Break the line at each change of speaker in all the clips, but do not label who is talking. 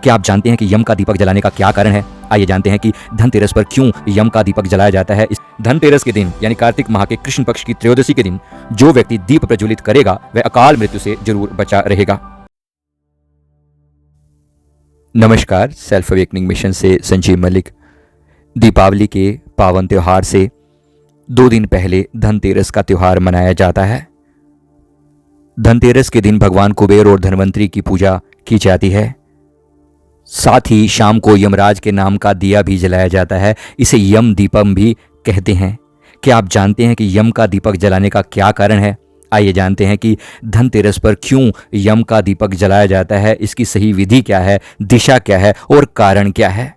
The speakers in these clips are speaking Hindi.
क्या आप जानते हैं कि यम का दीपक जलाने का क्या कारण है? आइए जानते हैं कि धनतेरस पर क्यों यम का दीपक जलाया जाता है। इस धनतेरस के दिन यानी कार्तिक माह के कृष्ण पक्ष की त्रयोदशी के दिन जो व्यक्ति दीप प्रज्वलित करेगा वह अकाल मृत्यु से जरूर बचा रहेगा। नमस्कार, सेल्फ अवेकनिंग मिशन से संजीव मलिक। दीपावली के पावन त्योहार से 2 दिन पहले धनतेरस का त्योहार मनाया जाता है। धनतेरस के दिन भगवान कुबेर और धनवंतरी की पूजा की जाती है। साथ ही शाम को यमराज के नाम का दिया भी जलाया जाता है। इसे यम दीपम भी कहते हैं। क्या आप जानते हैं कि यम का दीपक जलाने का क्या कारण है? आइए जानते हैं कि धनतेरस पर क्यों यम का दीपक जलाया जाता है, इसकी सही विधि क्या है, दिशा क्या है और कारण क्या है।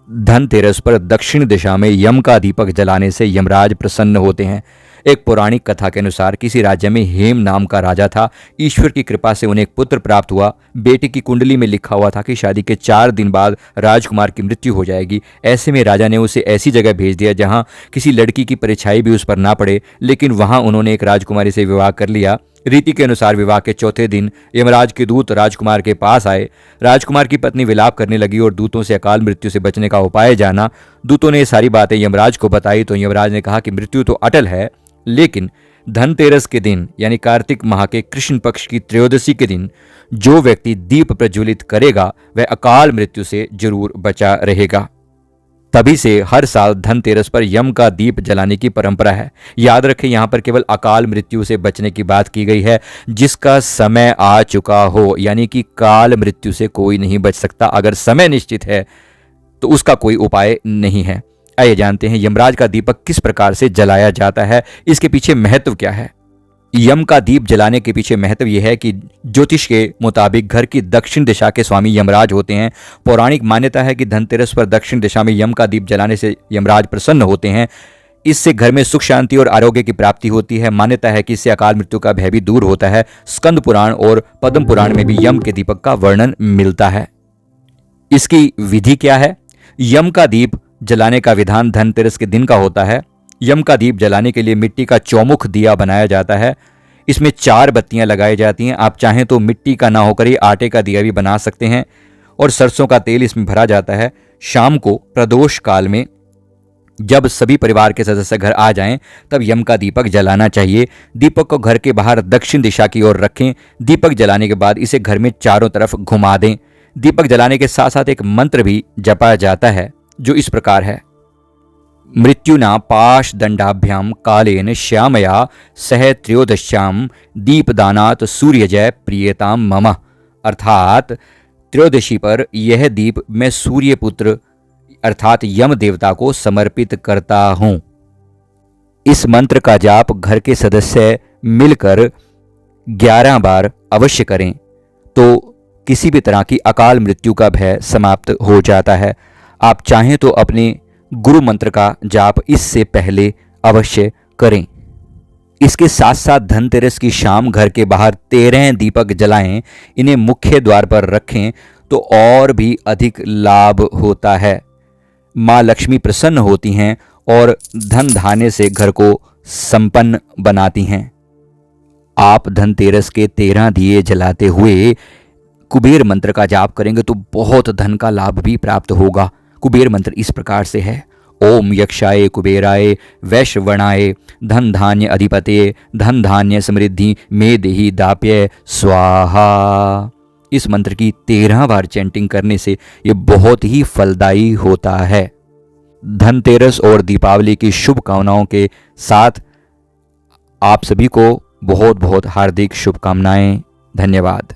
धनतेरस पर दक्षिण दिशा में यम का दीपक जलाने से यमराज प्रसन्न होते हैं। एक पौराणिक कथा के अनुसार किसी राज्य में हेम नाम का राजा था। ईश्वर की कृपा से उन्हें एक पुत्र प्राप्त हुआ। बेटे की कुंडली में लिखा हुआ था कि शादी के 4 दिन बाद राजकुमार की मृत्यु हो जाएगी। ऐसे में राजा ने उसे ऐसी जगह भेज दिया जहां किसी लड़की की परछाई भी उस पर ना पड़े, लेकिन वहां उन्होंने एक राजकुमारी से विवाह कर लिया। रीति के अनुसार विवाह के चौथे दिन यमराज के दूत राजकुमार के पास आए। राजकुमार की पत्नी विलाप करने लगी और दूतों से अकाल मृत्यु से बचने का उपाय जाना। दूतों ने ये सारी बातें यमराज को बताई तो यमराज ने कहा कि मृत्यु तो अटल है, लेकिन धनतेरस के दिन यानी कार्तिक माह के कृष्ण पक्ष की त्रयोदशी के दिन जो व्यक्ति दीप प्रज्वलित करेगा वह अकाल मृत्यु से जरूर बचा रहेगा। तभी से हर साल धनतेरस पर यम का दीप जलाने की परंपरा है। याद रखें, यहाँ पर केवल अकाल मृत्यु से बचने की बात की गई है। जिसका समय आ चुका हो यानी कि काल मृत्यु से कोई नहीं बच सकता। अगर समय निश्चित है तो उसका कोई उपाय नहीं है। आइए जानते हैं यमराज का दीपक किस प्रकार से जलाया जाता है, इसके पीछे महत्व क्या है। यम का दीप जलाने के पीछे महत्व यह है कि ज्योतिष के मुताबिक घर की दक्षिण दिशा के स्वामी यमराज होते हैं। पौराणिक मान्यता है कि धनतेरस पर दक्षिण दिशा में यम का दीप जलाने से यमराज प्रसन्न होते हैं। इससे घर में सुख शांति और आरोग्य की प्राप्ति होती है। मान्यता है कि इससे अकाल मृत्यु का भय भी दूर होता है। स्कंद पुराण और पद्म पुराण में भी यम के दीपक का वर्णन मिलता है। इसकी विधि क्या है? यम का दीप जलाने का विधान धनतेरस के दिन का होता है। यम का दीप जलाने के लिए मिट्टी का चौमुख दिया बनाया जाता है। इसमें 4 बत्तियां लगाई जाती हैं। आप चाहें तो मिट्टी का ना होकर ही आटे का दिया भी बना सकते हैं और सरसों का तेल इसमें भरा जाता है। शाम को प्रदोष काल में जब सभी परिवार के सदस्य घर आ जाएं तब यम का दीपक जलाना चाहिए। दीपक को घर के बाहर दक्षिण दिशा की ओर रखें। दीपक जलाने के बाद इसे घर में चारों तरफ घुमा दें। दीपक जलाने के साथ साथ एक मंत्र भी जपा जाता है जो इस प्रकार है। मृत्युना पाश दंडाभ्याम कालेन श्यामया सह त्रयोदश्याम दीपदानात सूर्यजय प्रियताम मम। अर्थात त्रयोदशी पर यह दीप मैं सूर्यपुत्र अर्थात यम देवता को समर्पित करता हूं। इस मंत्र का जाप घर के सदस्य मिलकर 11 बार अवश्य करें तो किसी भी तरह की अकाल मृत्यु का भय समाप्त हो जाता है। आप चाहें तो अपने गुरु मंत्र का जाप इससे पहले अवश्य करें। इसके साथ साथ धनतेरस की शाम घर के बाहर 13 दीपक जलाएं। इन्हें मुख्य द्वार पर रखें तो और भी अधिक लाभ होता है। माँ लक्ष्मी प्रसन्न होती हैं और धन धान्य से घर को संपन्न बनाती हैं। आप धनतेरस के 13 दिए जलाते हुए कुबेर मंत्र का जाप करेंगे तो बहुत धन का लाभ भी प्राप्त होगा। कुबेर मंत्र इस प्रकार से है। ओम यक्षाय कुबेराय वैश्वणाय धन धान्य अधिपते धन धान्य समृद्धि में देहि दाप्य स्वाहा। इस मंत्र की 13 बार चैंटिंग करने से यह बहुत ही फलदायी होता है। धनतेरस और दीपावली की शुभकामनाओं के साथ आप सभी को बहुत बहुत हार्दिक शुभकामनाएं। धन्यवाद।